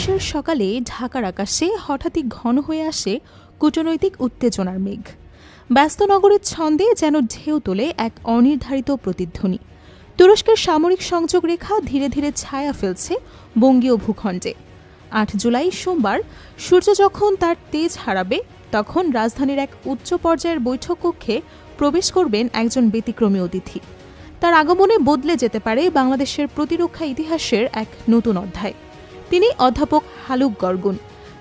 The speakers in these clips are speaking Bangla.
২৯-এর সকালে ঢাকার আকাশে হঠাৎই ঘন হয়ে আসে কূটনৈতিক উত্তেজনার মেঘ। ব্যস্ত নগরের ছন্দে যেন ঢেউ তোলে এক অনির্ধারিত প্রতিধ্বনি। তুরস্কের সামরিক সংযোগ রেখা ধীরে ধীরে ছায়া ফেলছে বঙ্গীয় ভূখণ্ডে। ৮ জুলাই সোমবার সূর্য যখন তার তেজ হারাবে, তখন রাজধানীর এক উচ্চ পর্যায়ের বৈঠক কক্ষে প্রবেশ করবেন একজন ব্যতিক্রমী অতিথি। তার আগমনে বদলে যেতে পারে বাংলাদেশের প্রতিরক্ষা ইতিহাসের এক নতুন অধ্যায়। তিনি অধ্যাপক হালুক গর্গুন,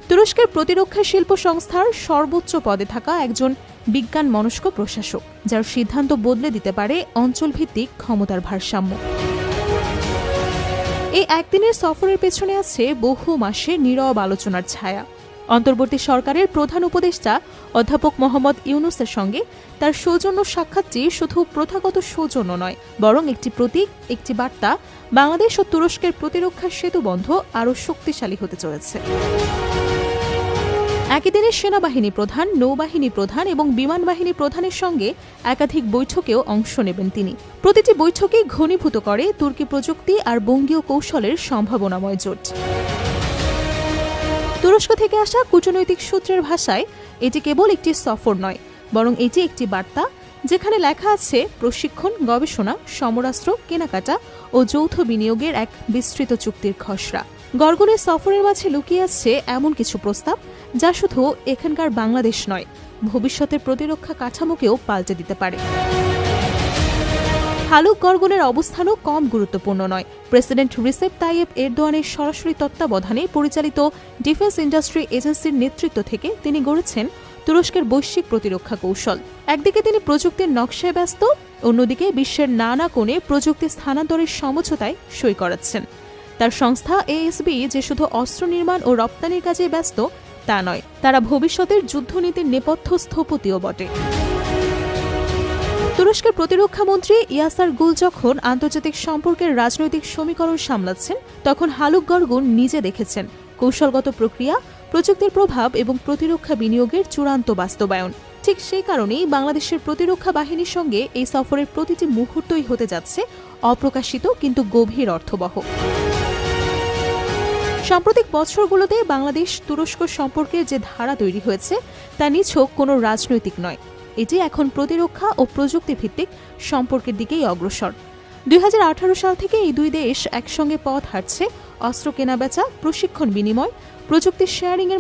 তুরস্কের প্রতিরক্ষা শিল্প সংস্থার সর্বোচ্চ পদে থাকা একজন বিজ্ঞান মনস্ক প্রশাসক, যার সিদ্ধান্ত বদলে দিতে পারে অঞ্চলভিত্তিক ক্ষমতার ভারসাম্য। এই একদিনের সফরের পেছনে আছে বহু মাসের নীরব আলোচনার ছায়া। অন্তর্বর্তী সরকারের প্রধান উপদেষ্টা অধ্যাপক মোহাম্মদ ইউনুসের সঙ্গে তার সৌজন্য সাক্ষাৎটি শুধু প্রথাগত সৌজন্য নয়, বরং একটি প্রতীক, একটি বার্তা। বাংলাদেশ ও তুরস্কের প্রতিরক্ষা সেতুবন্ধ আরও শক্তিশালী হতে চলেছে। একই দিনে সেনাবাহিনী প্রধান, নৌবাহিনী প্রধান এবং বিমান বাহিনী প্রধানের সঙ্গে একাধিক বৈঠকেও অংশ নেবেন তিনি। প্রতিটি বৈঠকে ঘনীভূত করে তুর্কি প্রযুক্তি আর বঙ্গীয় কৌশলের সম্ভাবনাময় জোট। তুরস্ক থেকে আসা কূটনৈতিক সূত্রের ভাষায় এটি কেবল একটি সফর নয়, বরং এটি একটি বার্তা, যেখানে লেখা আছে প্রশিক্ষণ, গবেষণা, সমরাস্ত্র কেনাকাটা ও যৌথ বিনিয়োগের এক বিস্তৃত চুক্তির খসড়া। গর্গুনের সফরের মাঝে লুকিয়ে আছে এমন কিছু প্রস্তাব যা শুধু এখানকার বাংলাদেশ নয়, ভবিষ্যতের প্রতিরক্ষা কাঠামোকেও পাল্টে দিতে পারে। হালুক গর্গুনের অবস্থানও কম গুরুত্বপূর্ণ নয়। প্রেসিডেন্ট রিসেপ তাইয়েপ এরদোয়ানের সরাসরি তত্ত্বাবধানে পরিচালিত ডিফেন্স ইন্ডাস্ট্রি এজেন্সির নেতৃত্ব থেকে তিনি গড়েছেন তুরস্কের বৈশ্বিক প্রতিরক্ষা কৌশল। একদিকে তিনি প্রযুক্তির নকশায় ব্যস্ত, অন্যদিকে বিশ্বের নানা কোণে প্রযুক্তি স্থানান্তরের সমঝোতায় সই করাচ্ছেন। তার সংস্থা এএসবি যে শুধু অস্ত্র নির্মাণ ও রপ্তানির কাজে ব্যস্ত তা নয়, তারা ভবিষ্যতের যুদ্ধনীতির নেপথ্য স্থপতিও বটে। তুরস্কের প্রতিরক্ষা মন্ত্রী ইয়াসার গুল যখন আন্তর্জাতিক সম্পর্কের রাজনৈতিক সমীকরণ সামলাচ্ছেন, তখন হালুক গর্গুন নিজে দেখেছেন কৌশলগত প্রক্রিয়া, প্রযুক্তির প্রভাব এবং প্রতিরক্ষা বিনিয়োগের চূড়ান্ত বাস্তবায়ন। ঠিক সেই কারণেই বাংলাদেশের প্রতিরক্ষা বাহিনীর সঙ্গে এই সফরের প্রতিটি মুহূর্তই হতে যাচ্ছে অপ্রকাশিত কিন্তু গভীর অর্থবহ। সাম্প্রতিক বছরগুলোতে বাংলাদেশ তুরস্ক সম্পর্কের যে ধারা তৈরি হয়েছে তা নিছক কোনো রাজনৈতিক নয়, এটি এখন প্রতিরক্ষা ও প্রযুক্তি ভিত্তিক সম্পর্কের দিকেই অগ্রসর। 2018 সাল থেকে এই দুই দেশ একসঙ্গে পথ হাঁটছে অস্ত্র কেনাবেচা, প্রশিক্ষণ বিনিময়, প্রযুক্তি শেয়ারিংয়ের